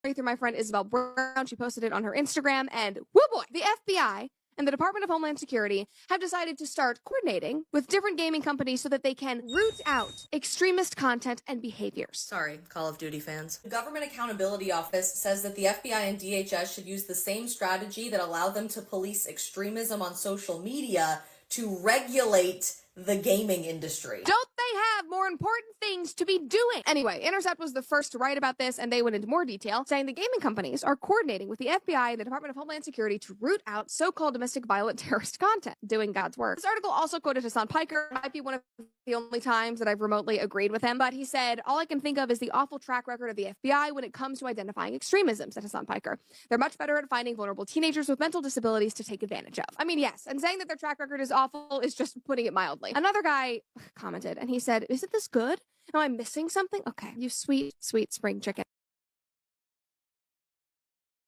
through my friend Isabel Brown. She posted it on her Instagram, and whoo boy, the FBI and the Department of Homeland Security have decided to start coordinating with different gaming companies so that they can root out extremist content and behaviors. Sorry, Call of Duty fans. The Government Accountability Office says that the FBI and DHS should use the same strategy that allowed them to police extremism on social media to regulate the gaming industry. Don't they have more important things to be doing? Anyway, Intercept was the first to write about this, and they went into more detail, saying the gaming companies are coordinating with the FBI and the Department of Homeland Security to root out so-called domestic violent terrorist content, doing God's work. This article also quoted Hassan Piker. It might be one of the only times that I've remotely agreed with him, but he said, all I can think of is the awful track record of the FBI when it comes to identifying extremism, said Hassan Piker. They're much better at finding vulnerable teenagers with mental disabilities to take advantage of. I mean, yes, and saying that their track record is awful is just putting it mildly. Another guy commented, and he said, isn't this good? Am I missing something? Okay, you sweet, sweet spring chicken.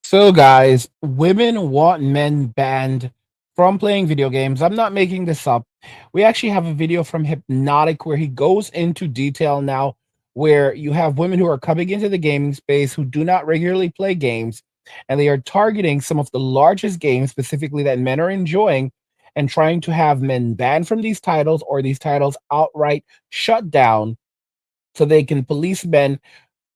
So, guys, women want men banned from playing video games. I'm not making this up. We actually have a video from Hypnotic where he goes into detail now, where you have women who are coming into the gaming space who do not regularly play games, and they are targeting some of the largest games, specifically that men are enjoying, and trying to have men banned from these titles or these titles outright shut down so they can police men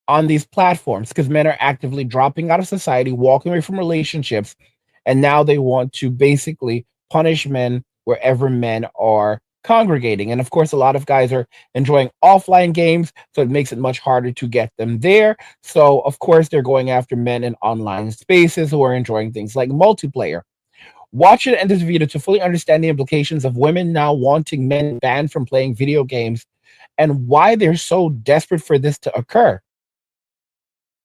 on these platforms, because men are actively dropping out of society, walking away from relationships, and now they want to basically punish men wherever men are congregating. And of course, a lot of guys are enjoying offline games, so it makes it much harder to get them there. So of course, they're going after men in online spaces who are enjoying things like multiplayer. Watch it end this video to fully understand the implications of women now wanting men banned from playing video games and why they're so desperate for this to occur.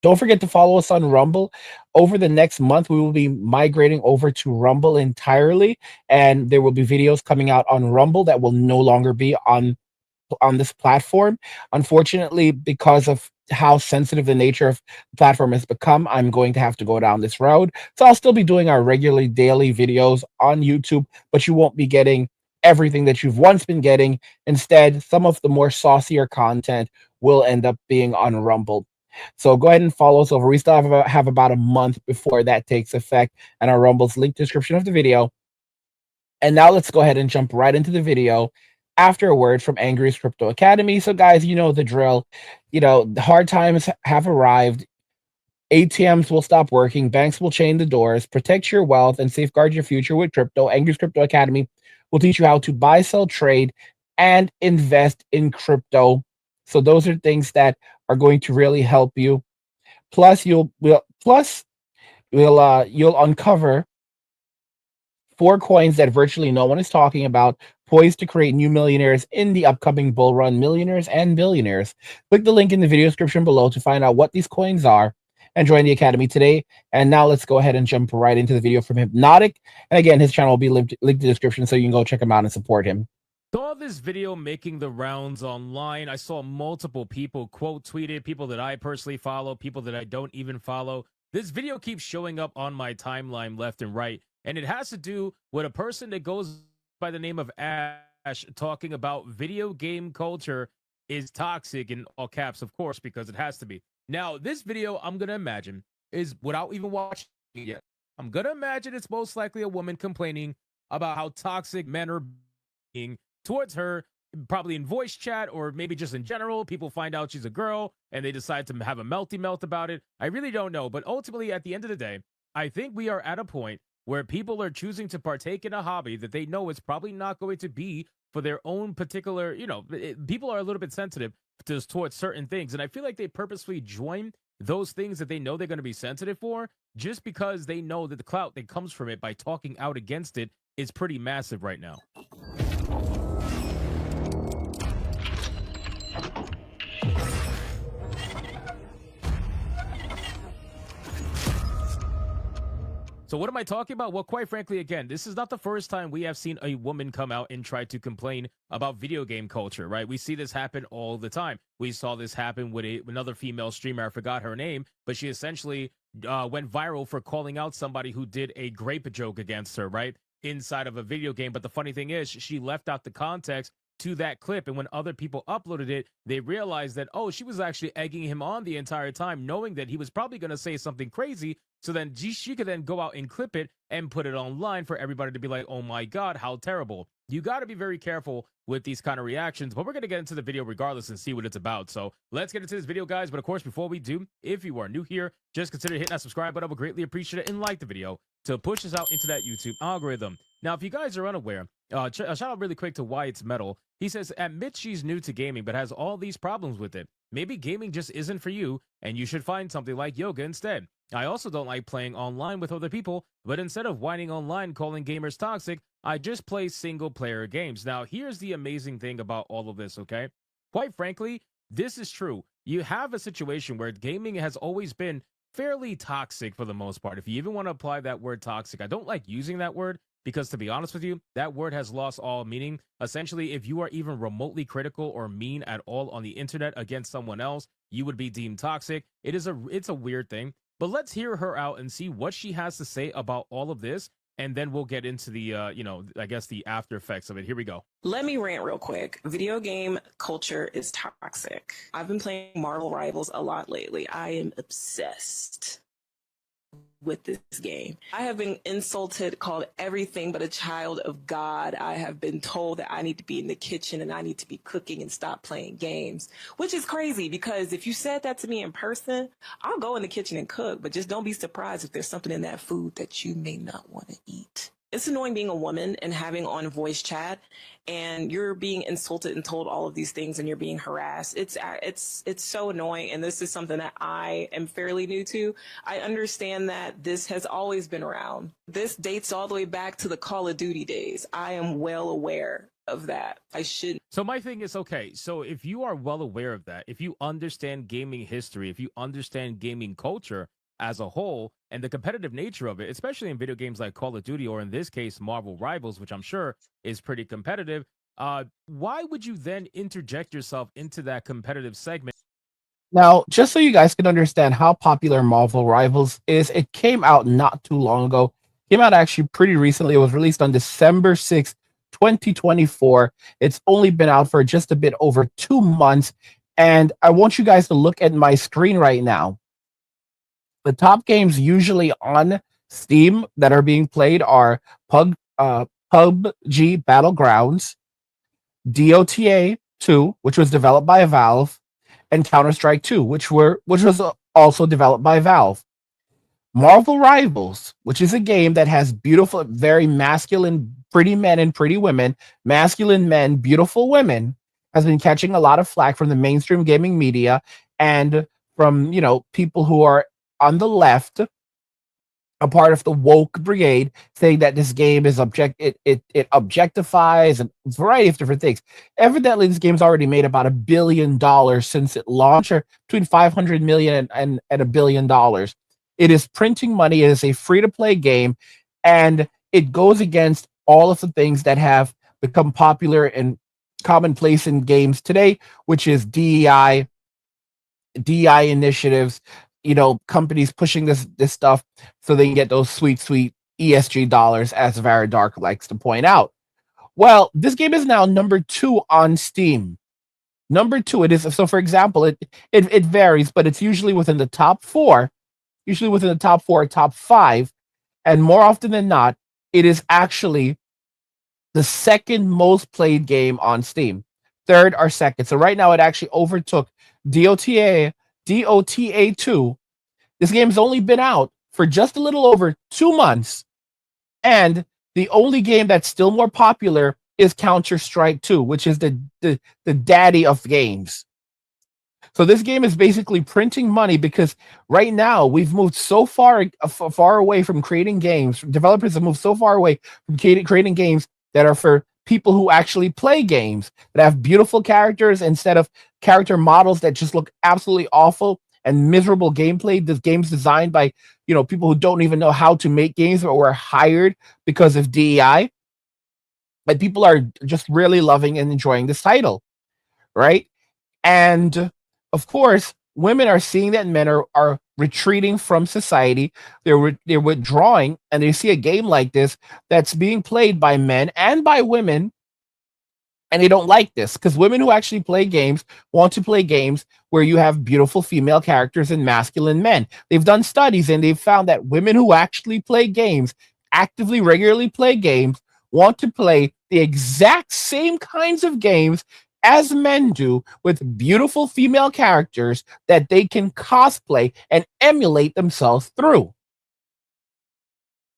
Don't forget to follow us on Rumble. Over the next month, we will be migrating over to Rumble entirely, and there will be videos coming out on Rumble that will no longer be on this platform. Unfortunately, because of how sensitive the nature of the platform has become, I'm going to have to go down this road. So I'll still be doing our regularly daily videos on YouTube, but you won't be getting everything that you've once been getting. Instead, some of the more saucier content will end up being on Rumble. So go ahead and follow us over. We still have about a month before that takes effect, and our Rumble's link description of the video. And now let's go ahead and jump right into the video after a word from Angry's Crypto Academy. So guys, you know the drill. The hard times have arrived. ATMs will stop working. Banks will chain the doors. Protect your wealth and safeguard your future with crypto. Angry's Crypto Academy will teach you how to buy, sell, trade, and invest in crypto. So those are things that are going to really help you. Plus, you'll uncover 4 coins that virtually no one is talking about, poised to create new millionaires in the upcoming bull run, millionaires and billionaires. Click the link in the video description below to find out what these coins are and join the academy today. And now let's go ahead and jump right into the video from Hypnotic. And again, his channel will be linked in the description, so you can go check him out and support him. Saw this video making the rounds online. I saw multiple people quote tweeted, people that I personally follow, people that I don't even follow. This video keeps showing up on my timeline left and right, and it has to do with a person that goes by the name of Ash talking about video game culture is toxic, in all caps, of course, because it has to be. Now, this video, I'm going to imagine, is without even watching it yet. I'm going to imagine it's most likely a woman complaining about how toxic men are being towards her, probably in voice chat or maybe just in general. People find out she's a girl and they decide to have a melty melt about it. I really don't know. But ultimately, at the end of the day, I think we are at a point where people are choosing to partake in a hobby that they know is probably not going to be for their own particular, people are a little bit sensitive towards certain things. And I feel like they purposefully join those things that they know they're going to be sensitive for, just because they know that the clout that comes from it by talking out against it is pretty massive right now. So what am I talking about? Well, quite frankly, again, this is not the first time we have seen a woman come out and try to complain about video game culture, right? We see this happen all the time. We saw this happen with another female streamer. I forgot her name, but she essentially went viral for calling out somebody who did a grape joke against her, right? Inside of a video game. But the funny thing is, she left out the context to that clip. And when other people uploaded it, they realized that, oh, she was actually egging him on the entire time, knowing that he was probably going to say something crazy. So then she could then go out and clip it and put it online for everybody to be like, oh my God, how terrible. You got to be very careful with these kind of reactions, but we're going to get into the video regardless and see what it's about. So let's get into this video, guys. But of course, before we do, if you are new here, just consider hitting that subscribe button. I would greatly appreciate it, and like the video to push us out into that YouTube algorithm. Now, if you guys are unaware, a shout out really quick to Why It's Metal. He says, admits she's new to gaming, but has all these problems with it. Maybe gaming just isn't for you, and you should find something like yoga instead. I also don't like playing online with other people, but instead of whining online calling gamers toxic, I just play single-player games. Now, here's the amazing thing about all of this, okay? Quite frankly, this is true. You have a situation where gaming has always been fairly toxic for the most part. If you even want to apply that word toxic, I don't like using that word because, to be honest with you, that word has lost all meaning. Essentially, if you are even remotely critical or mean at all on the internet against someone else, you would be deemed toxic. It's a weird thing. But let's hear her out and see what she has to say about all of this, and then we'll get into the, I guess the after effects of it. Here we go. Let me rant real quick. Video game culture is toxic. I've been playing Marvel Rivals a lot lately. I am obsessed with this game. I have been insulted, called everything but a child of God. I have been told that I need to be in the kitchen and I need to be cooking and stop playing games, which is crazy because if you said that to me in person, I'll go in the kitchen and cook, but just don't be surprised if there's something in that food that you may not want to eat. It's annoying being a woman and having on voice chat and you're being insulted and told all of these things and you're being harassed. It's so annoying. And this is something that I am fairly new to. I understand that this has always been around. This dates all the way back to the Call of Duty days. I am well aware of that. I shouldn't. So my thing is, okay, so if you are well aware of that, if you understand gaming history, if you understand gaming culture as a whole and the competitive nature of it, especially in video games like Call of Duty or in this case Marvel Rivals, which I'm sure is pretty competitive, why would you then interject yourself into that competitive segment? Now, just so you guys can understand how popular Marvel Rivals is, it came out not too long ago. Came out actually pretty recently. It was released on December 6th, 2024. It's only been out for just a bit over 2 months. And I want you guys to look at my screen right now. The top games usually on Steam that are being played are PUBG Battlegrounds, DOTA 2, which was developed by Valve, and Counter-Strike 2, which was also developed by Valve. Marvel Rivals, which is a game that has beautiful, very masculine, pretty men and pretty women, masculine men, beautiful women, has been catching a lot of flack from the mainstream gaming media and from, people who are on the left, a part of the woke brigade, saying that this game is it objectifies and a variety of different things. Evidently, this game's already made about $1 billion since it launched, or between 500 million and $1 billion. It is printing money. It is a free-to-play game, and it goes against all of the things that have become popular and commonplace in games today, which is DEI initiatives, companies pushing this stuff so they can get those sweet ESG dollars, as Varadark likes to point out. Well, this game is now number 2 on Steam. Number 2, it is. So, for example, it varies, but it's usually within the top 4, top 5, and more often than not, it is actually the second most played game on Steam. Third or second. So right now, it actually overtook DOTA 2. This game's only been out for just a little over 2 months, and the only game that's still more popular is Counter-Strike 2, which is the daddy of games. So this game is basically printing money because right now we've moved so far away from creating games. Developers have moved so far away from creating games that are for people who actually play games, that have beautiful characters instead of character models that just look absolutely awful and miserable gameplay. This game's designed by, people who don't even know how to make games, but were hired because of DEI. But people are just really loving and enjoying this title, right? And of course, women are seeing that men are retreating from society. They're withdrawing, and they see a game like this that's being played by men and by women And they don't like this because women who actually play games want to play games where you have beautiful female characters and masculine men. They've done studies and they've found that women who actually play games, actively, regularly play games, want to play the exact same kinds of games as men do with beautiful female characters that they can cosplay and emulate themselves through.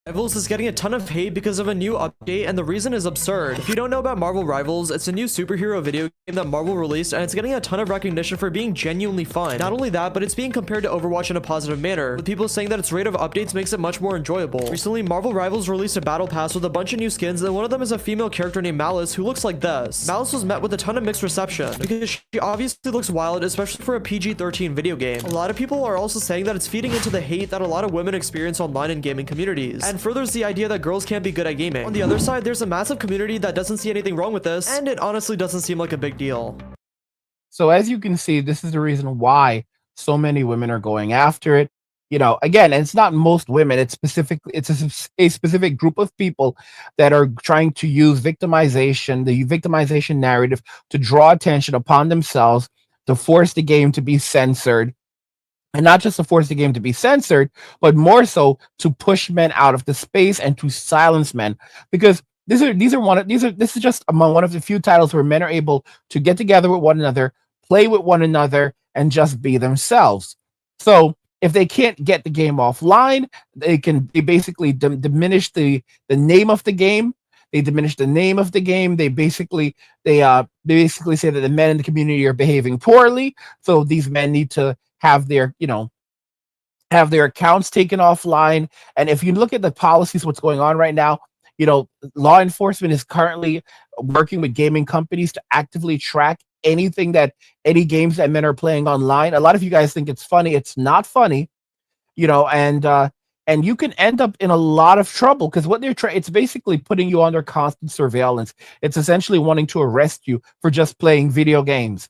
Rivals is getting a ton of hate because of a new update, and the reason is absurd. If you don't know about Marvel Rivals, it's a new superhero video game that Marvel released, and it's getting a ton of recognition for being genuinely fun. Not only that, but it's being compared to Overwatch in a positive manner, with people saying that its rate of updates makes it much more enjoyable. Recently, Marvel Rivals released a battle pass with a bunch of new skins, and one of them is a female character named Malice who looks like this. Malice was met with a ton of mixed reception, because she obviously looks wild, especially for a PG-13 video game. A lot of people are also saying that it's feeding into the hate that a lot of women experience online in gaming communities, and furthers the idea that girls can't be good at gaming. On the other side, there's a massive community that doesn't see anything wrong with this, and it honestly doesn't seem like a big deal. So as you can see, this is the reason why so many women are going after it. You know, again, and it's not most women, it's a specific group of people that are trying to use the victimization narrative to draw attention upon themselves, to force the game to be censored. And not just to force the game to be censored, but more so to push men out of the space and to silence men. Because this is just among one of the few titles where men are able to get together with one another, play with one another, and just be themselves. So if they can't get the game offline, they basically diminish the name of the game. They diminish the name of the game. They basically say that the men in the community are behaving poorly. So these men need to have their accounts taken offline. And if you look at the policies, what's going on right now, law enforcement is currently working with gaming companies to actively track any games that men are playing online. A lot of you guys think it's funny. It's not funny, and you can end up in a lot of trouble because what they're it's basically putting you under constant surveillance. It's essentially wanting to arrest you for just playing video games.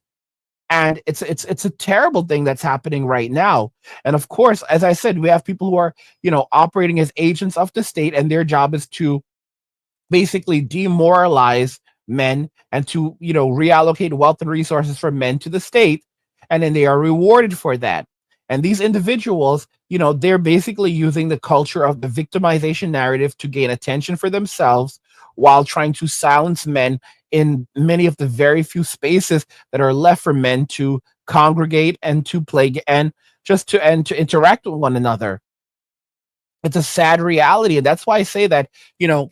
And it's a terrible thing that's happening right now. And of course, as I said, we have people who are, operating as agents of the state, and their job is to basically demoralize men and to, reallocate wealth and resources from men to the state. And then they are rewarded for that. And these individuals, they're basically using the culture of the victimization narrative to gain attention for themselves while trying to silence men in many of the very few spaces that are left for men to congregate and to play and to interact with one another. It's a sad reality. And that's why I say that, your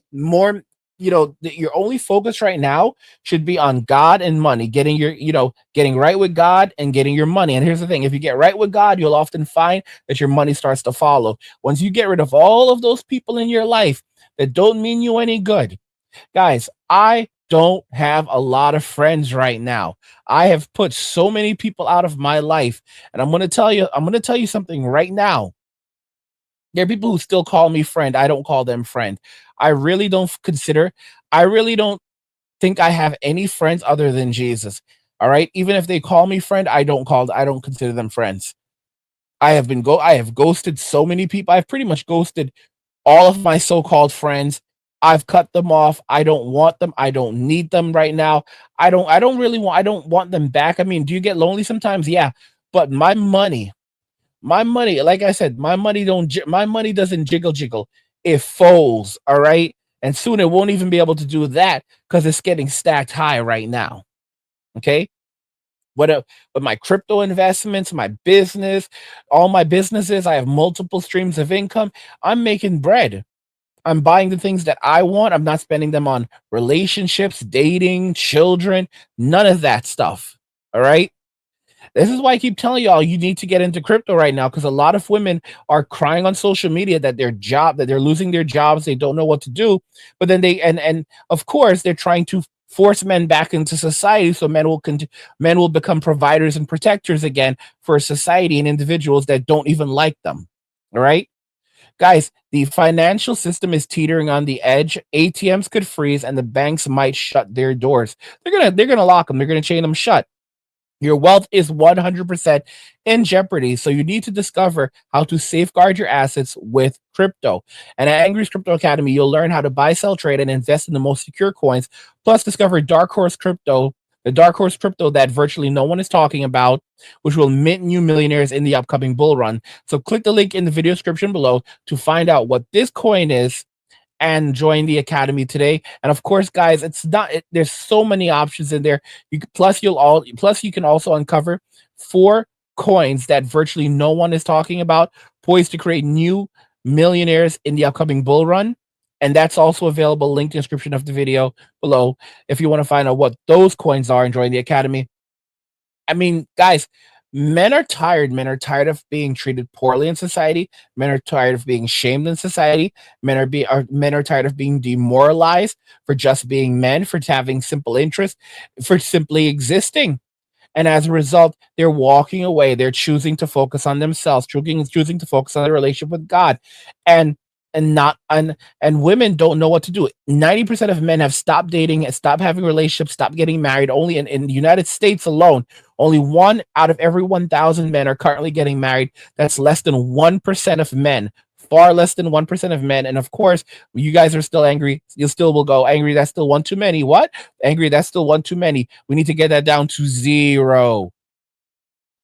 only focus right now should be on God and money, getting right with God and getting your money. And here's the thing, if you get right with God, you'll often find that your money starts to follow. Once you get rid of all of those people in your life that don't mean you any good, guys, I don't have a lot of friends right now. I have put so many people out of my life, and I'm going to tell you something right now. There are people who still call me friend. I don't call them friend. I really don't think I have any friends other than Jesus. All right? Even if they call me friend, I don't consider them friends. I have ghosted so many people. I've pretty much ghosted all of my so-called friends. I've cut them off. I don't want them. I don't need them right now. I don't want them back. I mean, do you get lonely sometimes? Yeah. But my money, like I said, my money doesn't jiggle. It folds, all right? And soon it won't even be able to do that because it's getting stacked high right now. Okay? With my crypto investments, my business, all my businesses, I have multiple streams of income. I'm making bread. I'm buying the things that I want. I'm not spending them on relationships, dating, children, none of that stuff. All right. This is why I keep telling y'all you need to get into crypto right now, because a lot of women are crying on social media that they're losing their jobs. They don't know what to do. But then and of course, they're trying to force men back into society so men will become providers and protectors again for society and individuals that don't even like them. All right. Guys, the financial system is teetering on the edge. ATMs could freeze and the banks might shut their doors. They're gonna lock them. They're gonna chain them shut. Your wealth is 100% in jeopardy. So you need to discover how to safeguard your assets with crypto. And at Angry's Crypto Academy, you'll learn how to buy, sell, trade, and invest in the most secure coins. Plus, discover Dark Horse Crypto, the Dark Horse Crypto that virtually no one is talking about, which will mint new millionaires in the upcoming bull run. So click the link in the video description below to find out what this coin is and join the academy today. And of course, guys, it's not there's so many options in there. Plus you can also uncover 4 coins that virtually no one is talking about, poised to create new millionaires in the upcoming bull run. And that's also available, link in the description of the video below, if you want to find out what those coins are and join the academy. I mean, guys, men are tired. Men are tired of being treated poorly in society. Men are tired of being shamed in society. Men are tired of being demoralized for just being men, for having simple interests, for simply existing. And as a result, they're walking away. They're choosing to focus on themselves, choosing to focus on their relationship with God. And not and women don't know what to do. 90% of men have stopped dating and stopped having relationships, stopped getting married. Only in the United States alone, only 1 out of every 1,000 men are currently getting married. That's less than 1% of men. Far less than 1% of men. And of course, you guys are still angry. You still will go, angry, that's still one too many. What? Angry, that's still one too many. We need to get that down to 0.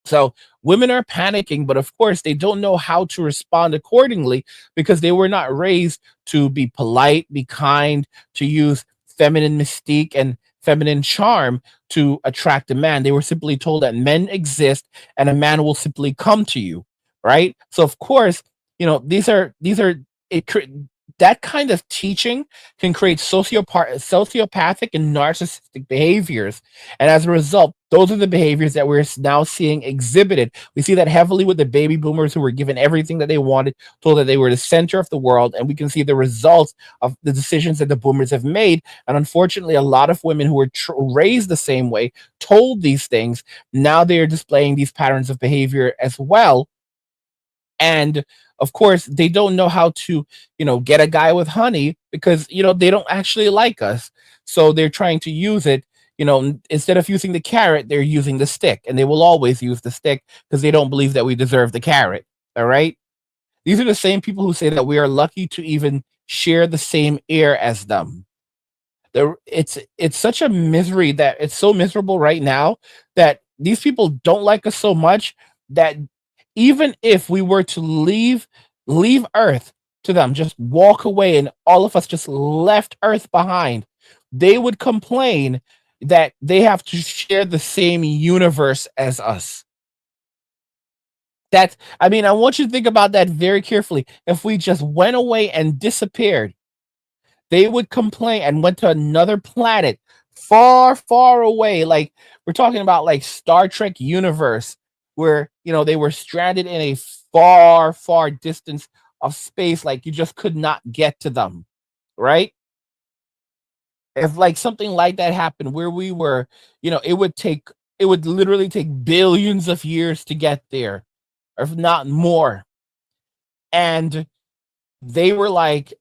So women are panicking, but of course, they don't know how to respond accordingly because they were not raised to be polite, be kind, to use feminine mystique and feminine charm to attract a man. They were simply told that men exist and a man will simply come to you, right? So of course, it that kind of teaching can create sociopathic and narcissistic behaviors. And as a result, those are the behaviors that we're now seeing exhibited. We see that heavily with the baby boomers who were given everything that they wanted, told that they were the center of the world. And we can see the results of the decisions that the boomers have made. And unfortunately, a lot of women who were raised the same way, told these things, now they are displaying these patterns of behavior as well. And of course, they don't know how to, get a guy with honey because, they don't actually like us. So they're trying to use it, instead of using the carrot, they're using the stick. And they will always use the stick because they don't believe that we deserve the carrot. All right. These are the same people who say that we are lucky to even share the same air as them. It's such a misery that it's so miserable right now that these people don't like us so much that even if we were to leave Earth to them, just walk away and all of us just left Earth behind, they would complain that they have to share the same universe as us. I want you to think about that very carefully. If we just went away and disappeared, they would complain and went to another planet far, far away. Like we're talking about like Star Trek universe where, they were stranded in a far, far distance of space. Like you just could not get to them. Right. If like something like that happened where we were, it would literally take billions of years to get there, or if not more. And they're like,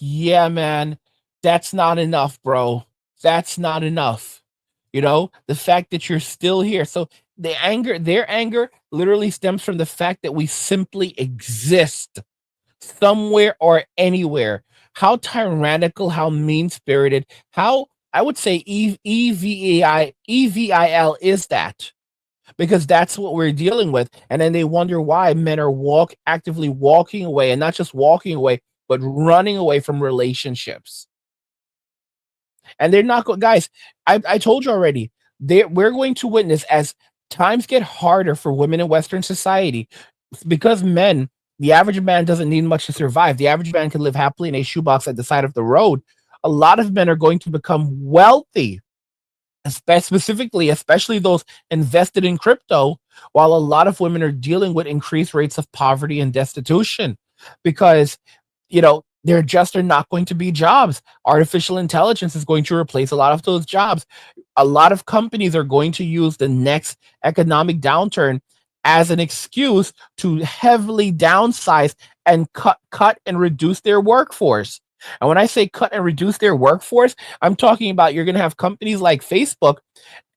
yeah, man, that's not enough, bro. That's not enough. The fact that you're still here. So their anger literally stems from the fact that we simply exist somewhere or anywhere. How tyrannical, how mean-spirited, how I would say evil is that? Because that's what we're dealing with. And then they wonder why men are actively walking away, and not just walking away, but running away from relationships. And they're not guys, I told you already, we're going to witness as times get harder for women in Western society because the average man doesn't need much to survive. The average man can live happily in a shoebox at the side of the road. A lot of men are going to become wealthy, especially those invested in crypto, while a lot of women are dealing with increased rates of poverty and destitution because, there just are not going to be jobs. Artificial intelligence is going to replace a lot of those jobs. A lot of companies are going to use the next economic downturn as an excuse to heavily downsize and cut and reduce their workforce. And when I say cut and reduce their workforce, I'm talking about you're going to have companies like Facebook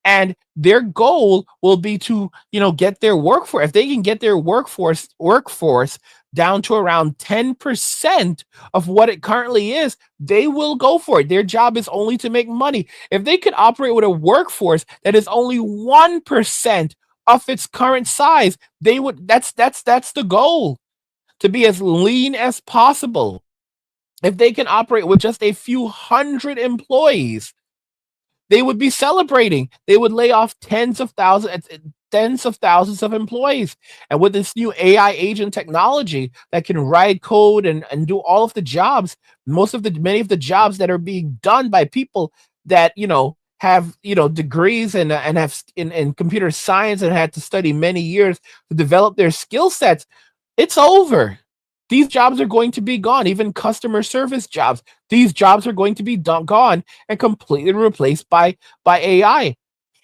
And their goal will be to, get their workforce. If they can get their workforce down to around 10% of what it currently is, they will go for it. Their job is only to make money. If they could operate with a workforce that is only 1% of its current size, they would. That's the goal, to be as lean as possible. If they can operate with just a few hundred employees, they would be celebrating. They would lay off tens of thousands of employees. And with this new AI agent technology that can write code and do all of the jobs, many of the jobs that are being done by people that, have, degrees and have in computer science and had to study many years to develop their skill sets, it's over. These jobs are going to be gone. Even customer service jobs, these jobs are going to be gone and completely replaced by AI.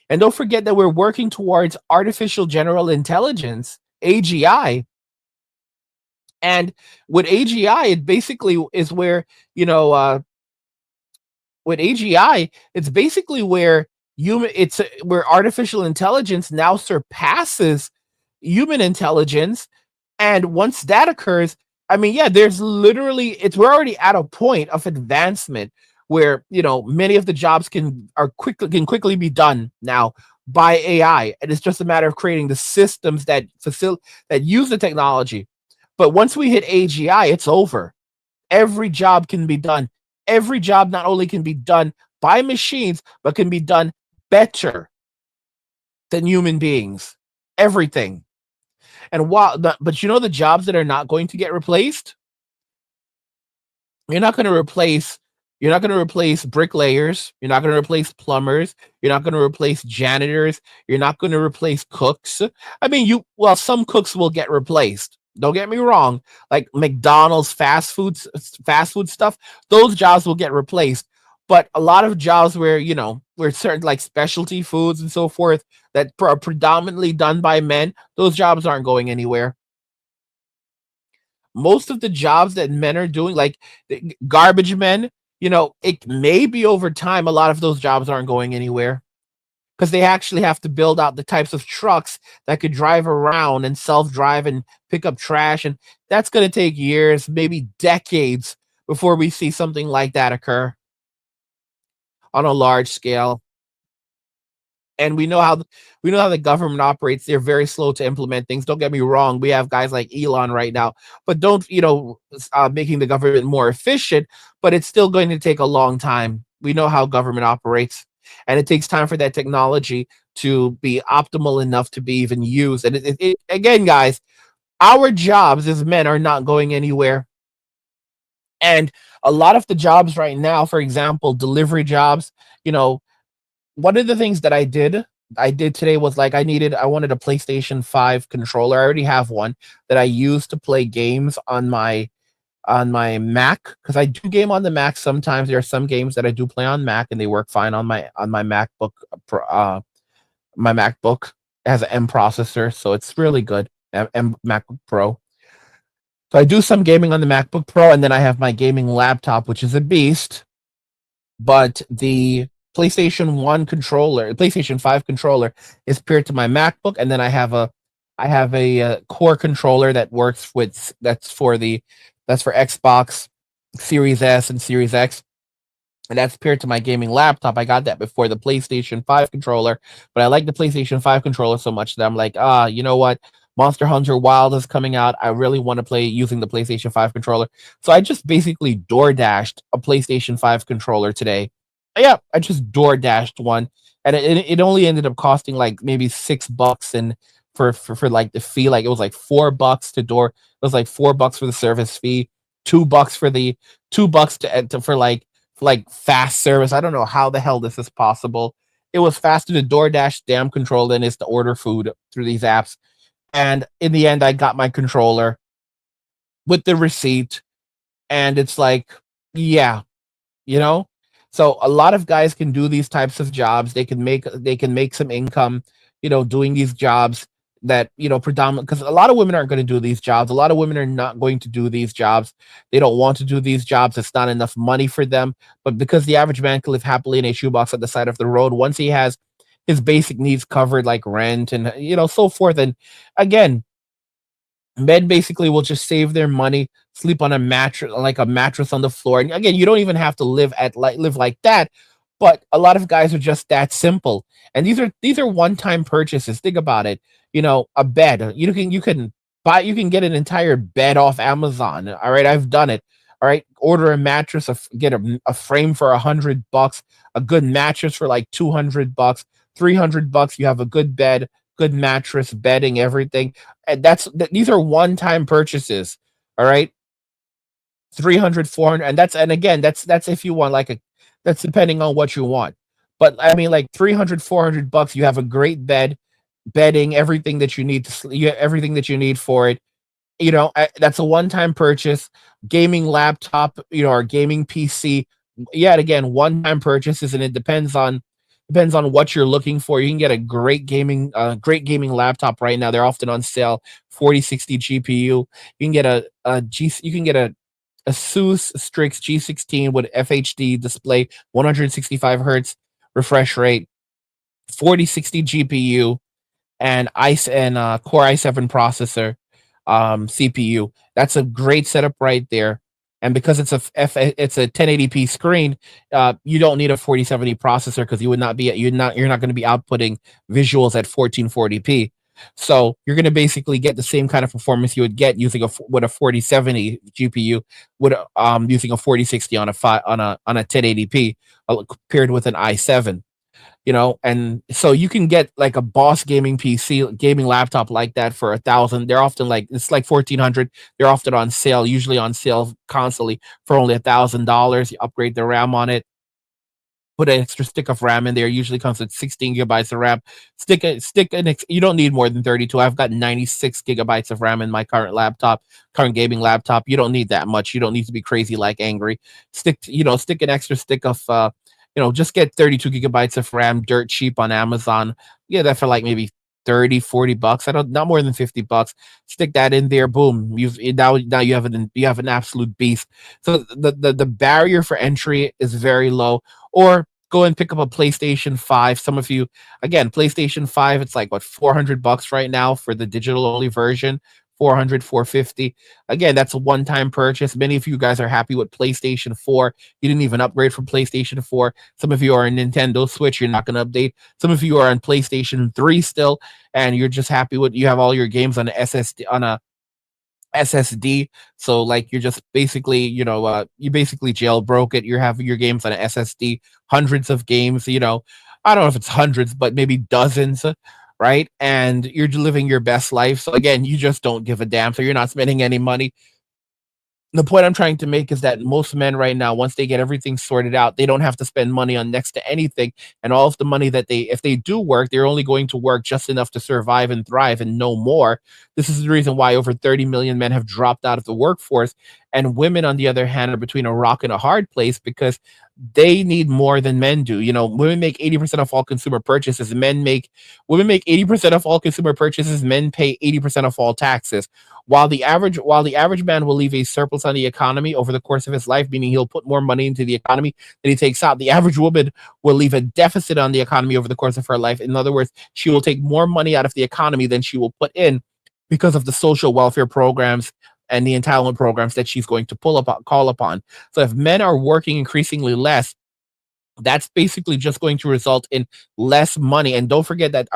And don't forget that we're working towards artificial general intelligence, AGI. And with AGI, it basically is where, with AGI, it's basically where where artificial intelligence now surpasses human intelligence. And once that occurs, I mean, yeah, we're already at a point of advancement where, many of the jobs can quickly be done now by AI. And it's just a matter of creating the systems that use the technology. But once we hit AGI, it's over. Every job can be done. Every job not only can be done by machines, but can be done better than human beings. Everything. And but the jobs that are not going to get replaced, you're not going to replace bricklayers, you're not going to replace plumbers, you're not going to replace janitors, you're not going to replace cooks. I mean, some cooks will get replaced. Don't get me wrong. Like McDonald's fast food stuff, those jobs will get replaced. But a lot of jobs where certain like specialty foods and so forth that are predominantly done by men, those jobs aren't going anywhere. Most of the jobs that men are doing, like the garbage men, it may be over time, a lot of those jobs aren't going anywhere because they actually have to build out the types of trucks that could drive around and self-drive and pick up trash. And that's going to take years, maybe decades, before we see something like that occur on a large scale. And we know how the government operates. They're very slow to implement things. Don't get me wrong. We have guys like Elon right now, but don't, making the government more efficient, but it's still going to take a long time. We know how government operates, and it takes time for that technology to be optimal enough to be even used. And again, guys, our jobs as men are not going anywhere. And a lot of the jobs right now, for example, delivery jobs, one of the things that I did today was like I wanted a PlayStation 5 controller. I already have one that I use to play games on my Mac, because I do game on the Mac sometimes. There are some games that I do play on Mac and they work fine on my MacBook. My MacBook has an M processor, so it's really good. M MacBook Pro. So I do some gaming on the MacBook Pro, and then I have my gaming laptop, which is a beast. But the PlayStation 5 controller is paired to my MacBook, and then I have a core controller that works that's for Xbox Series S and Series X, and that's paired to my gaming laptop. I got that before the PlayStation 5 controller, but I like the PlayStation 5 controller so much that I'm like, you know what? Monster Hunter Wild is coming out. I really want to play using the PlayStation 5 controller. So I just basically DoorDashed a PlayStation 5 controller today. Yeah, I just DoorDashed one, and it only ended up costing like maybe $6, and for like the fee, like it was like $4 to door. It was like $4 for the service fee, $2 for the $2 for like fast service. I don't know how the hell this is possible. It was faster to DoorDash damn control than it is to order food through these apps. And in the end, I got my controller with the receipt, and it's like, yeah, you know. So a lot of guys can do these types of jobs. They can make some income, doing these jobs that, predominant, because a lot of women aren't going to do these jobs. A lot of women are not going to do these jobs. They don't want to do these jobs. It's not enough money for them. But because the average man can live happily in a shoebox at the side of the road, once he has his basic needs covered, like rent and so forth. And again, men basically will just save their money, sleep on a mattress, like a mattress on the floor. And again, you don't even have to live like that, but a lot of guys are just that simple. And these are one-time purchases. Think about it. A bed. You can get an entire bed off Amazon. All right, I've done it. All right, order a mattress, get a frame for $100, a good mattress for like $200, $300. You have a good bed, good mattress, bedding, everything. And these are one-time purchases. All right, 300, 400, and again, that's if you want that's depending on what you want. But I mean, like 300, $400, you have a great bed, bedding, everything that you need to everything that you need for it. That's a one-time purchase. Gaming laptop, or gaming PC, yet again, one-time purchases, and it depends on what you're looking for. You can get a great gaming laptop right now. They're often on sale, 4060 GPU. You can get a Asus Strix G16 with FHD display, 165 hertz refresh rate, 4060 GPU, and Core i7 processor, CPU. That's a great setup right there. And because it's a 1080p screen, you don't need a 4070 processor, because you're not going to be outputting visuals at 1440p. So you're going to basically get the same kind of performance you would get with a 4070 GPU, with using a 4060 on a 1080p, paired with an i7. And so you can get like a Boss gaming PC, gaming laptop like that for 1,000. They're often it's like 1,400. They're often on sale, usually on sale constantly for only $1,000. You upgrade the RAM on it, put an extra stick of RAM in there. Usually comes with 16 gigabytes of RAM. You don't need more than 32. I've got 96 gigabytes of RAM in my current gaming laptop. You don't need that much. You don't need to be crazy like angry. Stick an extra stick of just get 32 gigabytes of RAM dirt cheap on Amazon. Yeah, that for like maybe 30, $40. Not more than $50. Stick that in there. Boom. Now you have an absolute beast. So the barrier for entry is very low. Or go and pick up a PlayStation 5. Some of you, again, PlayStation 5, it's like what, $400 right now for the digital only version. 400, 450. Again, that's a one-time purchase. Many of you guys are happy with PlayStation 4. You didn't even upgrade from PlayStation 4. Some of you are on Nintendo Switch. You're not going to update. Some of you are on PlayStation 3 still, and you're just happy with, you have all your games on a SSD. So like you're just basically, you basically jailbroke it. You're having your games on an SSD, hundreds of games, I don't know if it's hundreds, but maybe dozens, right? And you're living your best life. So again, you just don't give a damn. So you're not spending any money. The point I'm trying to make is that most men right now, once they get everything sorted out, they don't have to spend money on next to anything. And all of the money if they do work, they're only going to work just enough to survive and thrive and no more. This is the reason why over 30 million men have dropped out of the workforce. And women, on the other hand, are between a rock and a hard place, because they need more than men do. Women make 80% of all consumer purchases. Women make 80% of all consumer purchases. Men pay 80% of all taxes. While the average man will leave a surplus on the economy over the course of his life, meaning he'll put more money into the economy than he takes out, the average woman will leave a deficit on the economy over the course of her life. In other words, she will take more money out of the economy than she will put in, because of the social welfare programs and the entitlement programs that she's going to call upon. So if men are working increasingly less, that's basically just going to result in less money. And don't forget that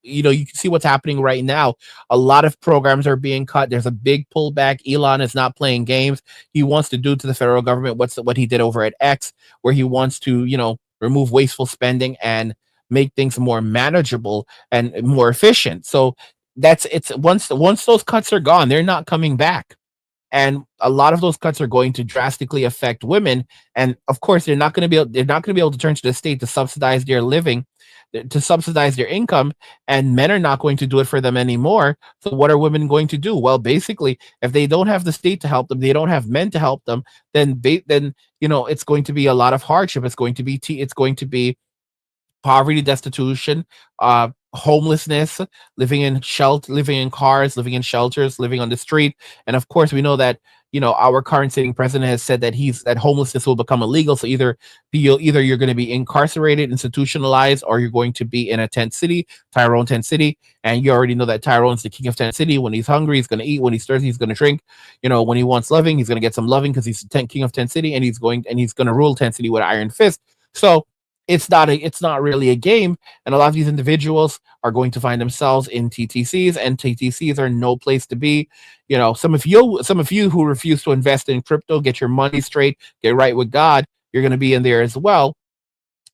you can see what's happening right now. A lot of programs are being cut. There's a big pullback. Elon is not playing games. He wants to do to the federal government what he did over at X, where he wants to, remove wasteful spending and make things more manageable and more efficient. So once those cuts are gone, they're not coming back. And a lot of those cuts are going to drastically affect women. And of course, they're not going to be able to turn to the state to subsidize their living, to subsidize their income, and men are not going to do it for them anymore. So what are women going to do? Well, basically, if they don't have the state to help them, they don't have men to help them, then it's going to be a lot of hardship. It's going to be poverty, destitution, homelessness, living in cars, living in shelters, living on the street. And of course, we know that our current sitting president has said that that homelessness will become illegal. So either you're going to be incarcerated, institutionalized, or you're going to be in a tent city, tent city. And you already know that Tyrone's the king of tent city. When he's hungry, he's going to eat. When he's thirsty, he's going to drink. When he wants loving, he's going to get some loving because he's the king of tent city, and he's going to rule tent city with an iron fist. So it's not really a game, and a lot of these individuals are going to find themselves in TTCs, and TTCs are no place to be. Some of you who refuse to invest in crypto, get your money straight, get right with God, you're going to be in there as well,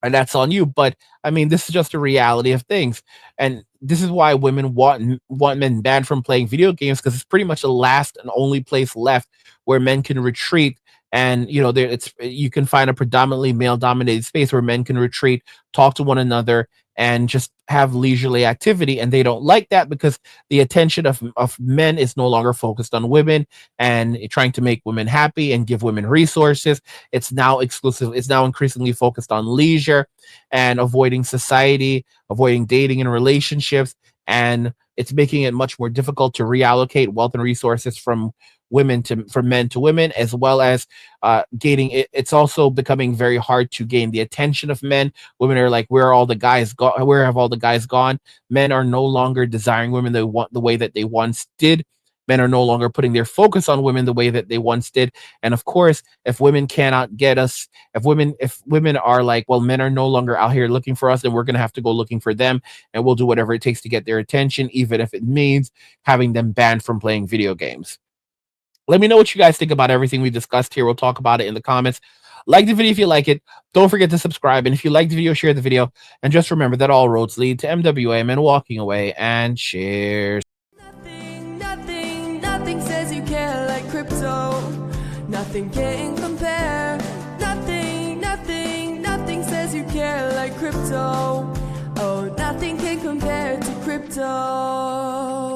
and that's on you. But I mean, this is just a reality of things, and this is why women want men banned from playing video games, because it's pretty much the last and only place left where men can retreat. And you can find a predominantly male-dominated space where men can retreat, talk to one another, and just have leisurely activity. And they don't like that because the attention of men is no longer focused on women and trying to make women happy and give women resources. It's now increasingly focused on leisure and avoiding society, avoiding dating and relationships. And it's making it much more difficult to reallocate wealth and resources from men to women, as well as gaining it. It's also becoming very hard to gain the attention of men. Women are like, where have all the guys gone? Men are no longer desiring women the way that they once did. Men are no longer putting their focus on women the way that they once did. And of course, if women cannot get us, if women are like, well, men are no longer out here looking for us, then we're going to have to go looking for them, and we'll do whatever it takes to get their attention, even if it means having them banned from playing video games. Let me know what you guys think about everything we discussed here. We'll talk about it in the comments. Like the video if you like it. Don't forget to subscribe. And if you like the video, share the video. And just remember that all roads lead to MWM and walking away. And cheers. Nothing says you care like crypto. Nothing can compare. Nothing says you care like crypto. Oh, nothing can compare to crypto.